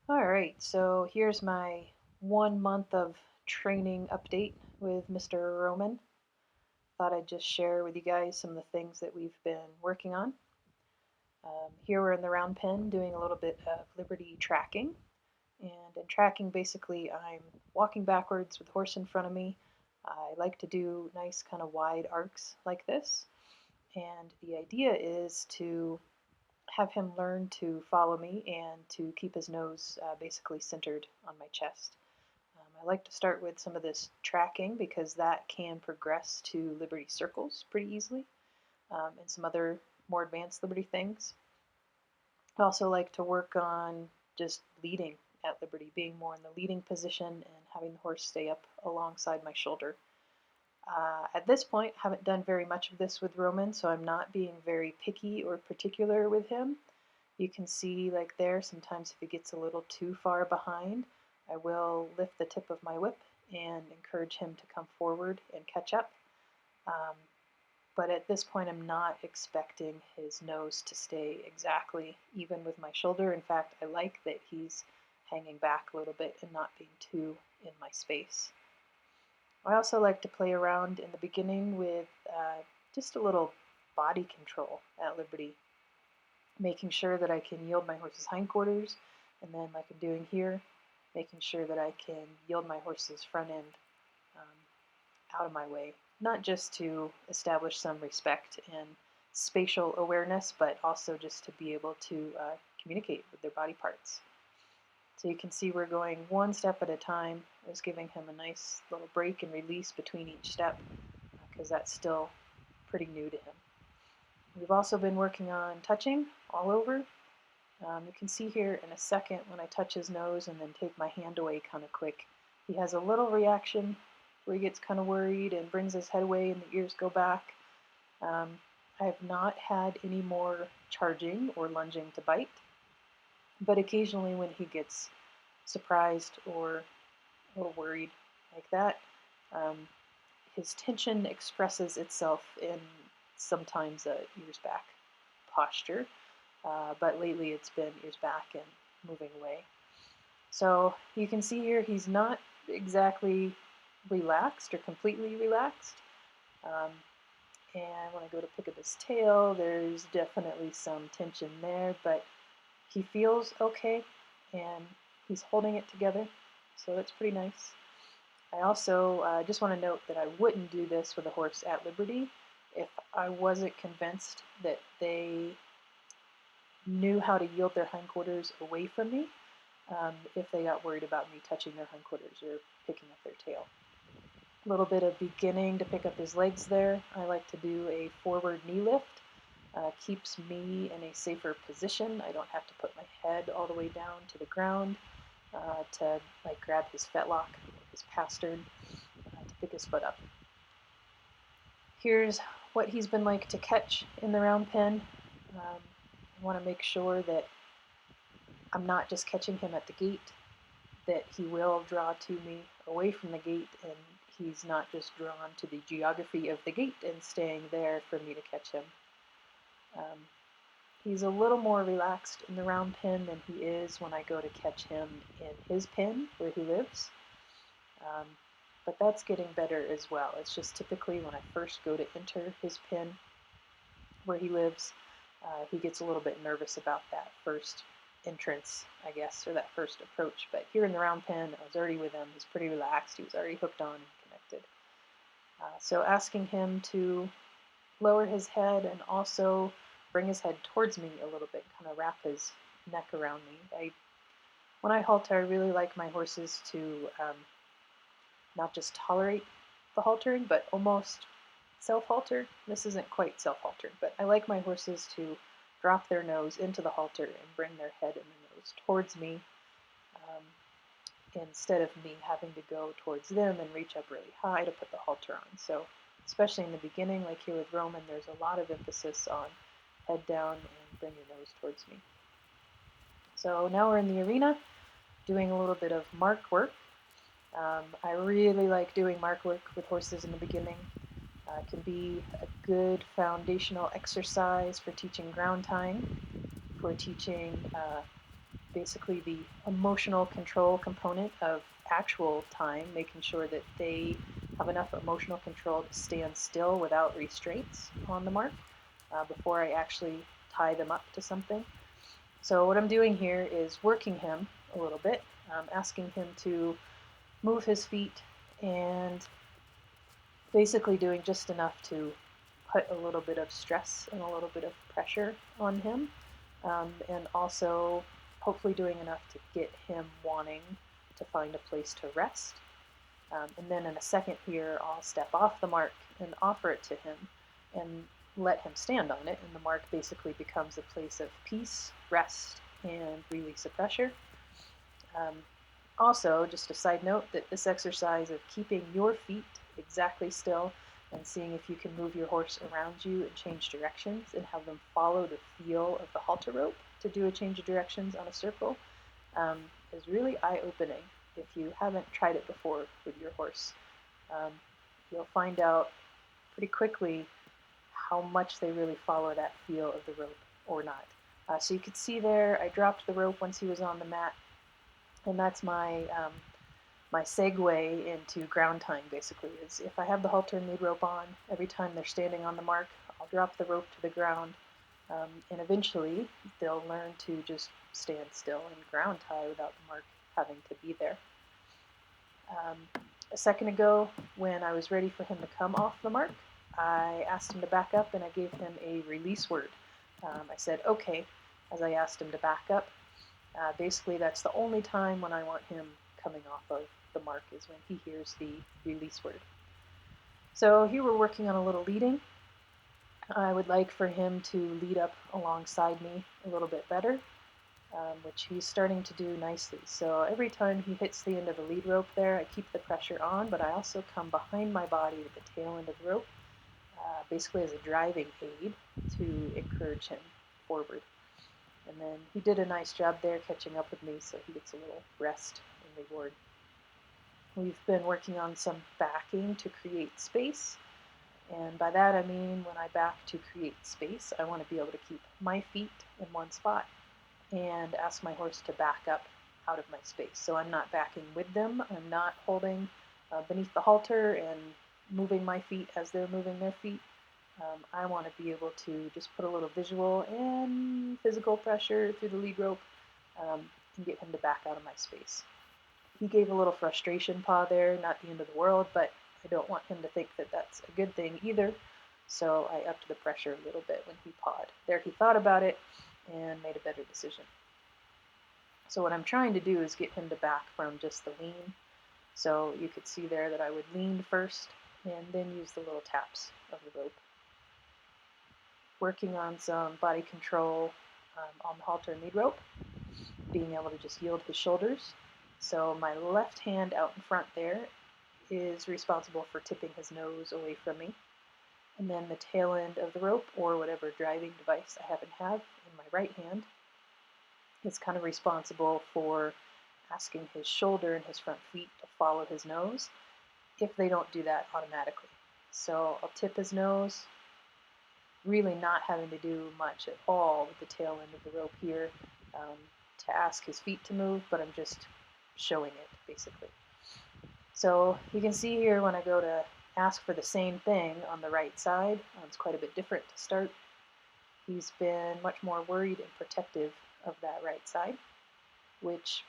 All right, so here's my 1 month of training update with Mr. Roman. Thought I'd just share with you guys some of the things that we've been working on. Here we're in the round pen doing a little bit of liberty tracking. And in tracking, basically, I'm walking backwards with the horse in front of me. I like to do nice kind of wide arcs like this. And the idea is to have him learn to follow me and to keep his nose basically centered on my chest. I like to start with some of this tracking because that can progress to Liberty circles pretty easily, and some other more advanced Liberty things. I also like to work on just leading at Liberty, being more in the leading position and having the horse stay up alongside my shoulder. At this point, I haven't done very much of this with Roman, so I'm not being very picky or particular with him. You can see like there, sometimes if he gets a little too far behind, I will lift the tip of my whip and encourage him to come forward and catch up. Um, but at this point, I'm not expecting his nose to stay exactly even with my shoulder. In fact, I like that he's hanging back a little bit and not being too in my space. I also like to play around in the beginning with just a little body control at Liberty, making sure that I can yield my horse's hindquarters, and then like I'm doing here, making sure that I can yield my horse's front end out of my way, not just to establish some respect and spatial awareness, but also just to be able to communicate with their body parts. So you can see we're going one step at a time. I was giving him a nice little break and release between each step because that's still pretty new to him. We've also been working on touching all over. You can see here in a second when I touch his nose and then take my hand away kind of quick, he has a little reaction where he gets kind of worried and brings his head away and the ears go back. I have not had any more charging or lunging to bite, but occasionally when he gets surprised or worried like that, um, his tension expresses itself in sometimes a ears back posture, but lately it's been ears back and moving away. So you can see here he's not exactly relaxed or completely relaxed. Um, and when I go to pick up his tail, there's definitely some tension there, but he feels okay and he's holding it together, so that's pretty nice. I also just want to note that I wouldn't do this with a horse at Liberty if I wasn't convinced that they knew how to yield their hindquarters away from me, if they got worried about me touching their hindquarters or picking up their tail. A little bit of beginning to pick up his legs there. I like to do a forward knee lift. Keeps me in a safer position. I don't have to put my head all the way down to the ground to like grab his fetlock, his pastern, to pick his foot up. Here's what he's been like to catch in the round pen. I want to make sure that I'm not just catching him at the gate, that he will draw to me away from the gate and he's not just drawn to the geography of the gate and staying there for me to catch him. He's a little more relaxed in the round pen than he is when I go to catch him in his pen where he lives. But that's getting better as well. It's just typically when I first go to enter his pen where he lives, he gets a little bit nervous about that first entrance, I guess, or that first approach. But here in the round pen, I was already with him. He's pretty relaxed. He was already hooked on and connected. So asking him to lower his head and also bring his head towards me a little bit, kind of wrap his neck around me. When I halter, I really like my horses to not just tolerate the haltering, but almost self-halter. This isn't quite self-halter, but I like my horses to drop their nose into the halter and bring their head and their nose towards me, instead of me having to go towards them and reach up really high to put the halter on. So especially in the beginning, like here with Roman, there's a lot of emphasis on head down and bring your nose towards me. So now we're in the arena doing a little bit of Marc work. I really like doing Marc work with horses in the beginning. It can be a good foundational exercise for teaching ground tying, for teaching basically the emotional control component of actual time, making sure that they have enough emotional control to stand still without restraints on the mark before I actually tie them up to something. So what I'm doing here is working him a little bit, asking him to move his feet and basically doing just enough to put a little bit of stress and a little bit of pressure on him, and also hopefully doing enough to get him wanting to find a place to rest. And then in a second here, I'll step off the mark and offer it to him and let him stand on it. And the mark basically becomes a place of peace, rest, and release of pressure. Um, Also, just a side note that this exercise of keeping your feet exactly still and seeing if you can move your horse around you and change directions and have them follow the feel of the halter rope to do a change of directions on a circle is really eye-opening if you haven't tried it before with your horse. Um, you'll find out pretty quickly how much they really follow that feel of the rope or not. So you could see there, I dropped the rope once he was on the mat, and that's my segue into ground time. Basically, is if I have the halter and lead rope on, every time they're standing on the mark, I'll drop the rope to the ground, and eventually they'll learn to just stand still and ground tie without the mark having to be there. A second ago, when I was ready for him to come off the mark, I asked him to back up and I gave him a release word. I said, okay, as I asked him to back up. Basically, that's the only time when I want him coming off of the mark is when he hears the release word. So here we're working on a little leading. I would like for him to lead up alongside me a little bit better, which he's starting to do nicely. So every time he hits the end of the lead rope there, I keep the pressure on, but I also come behind my body with the tail end of the rope, basically as a driving aid to encourage him forward. And then he did a nice job there catching up with me, so he gets a little rest and reward. We've been working on some backing to create space. And by that I mean when I back to create space, I want to be able to keep my feet in one spot and ask my horse to back up out of my space. So I'm not backing with them. I'm not holding beneath the halter and moving my feet as they're moving their feet. I want to be able to just put a little visual and physical pressure through the lead rope and get him to back out of my space. He gave a little frustration paw there, not the end of the world, but I don't want him to think that that's a good thing either. So I upped the pressure a little bit when he pawed. There he thought about it and made a better decision. So what I'm trying to do is get him to back from just the lean. So you could see there that I would lean first and then use the little taps of the rope. Working on some body control on the halter and lead rope, being able to just yield his shoulders. So my left hand out in front there is responsible for tipping his nose away from me. And then the tail end of the rope, or whatever driving device I happen to have in my right hand, is kind of responsible for asking his shoulder and his front feet to follow his nose if they don't do that automatically. So I'll tip his nose, really not having to do much at all with the tail end of the rope here to ask his feet to move, but I'm just showing it basically. So you can see here when I go to ask for the same thing on the right side, it's quite a bit different to start. He's been much more worried and protective of that right side, which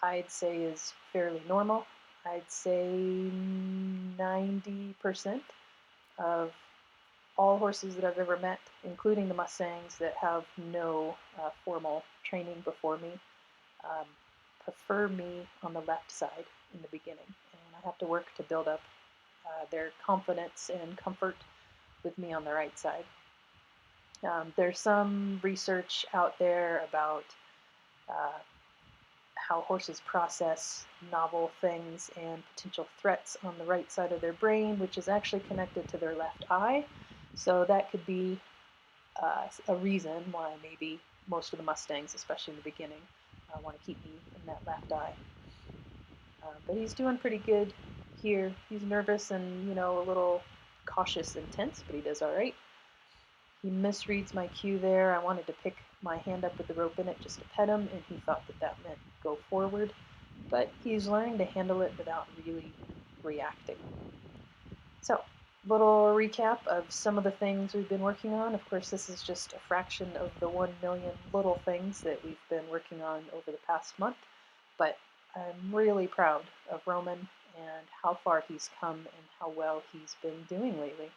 I'd say is fairly normal. I'd say 90% of all horses that I've ever met, including the Mustangs that have no formal training before me, prefer me on the left side in the beginning. And I have to work to build up their confidence and comfort with me on the right side. There's some research out there about how horses process novel things and potential threats on the right side of their brain, which is actually connected to their left eye. So that could be a reason why maybe most of the Mustangs, especially in the beginning, want to keep me in that left eye. But he's doing pretty good here. He's nervous and, a little cautious and tense, but he does all right. He misreads my cue there. I wanted to pick my hand up with the rope in it just to pet him, and he thought that that meant go forward, but he's learning to handle it without really reacting. So, little recap of some of the things we've been working on. Of course, this is just a fraction of the 1 million little things that we've been working on over the past month, but I'm really proud of Roman and how far he's come and how well he's been doing lately.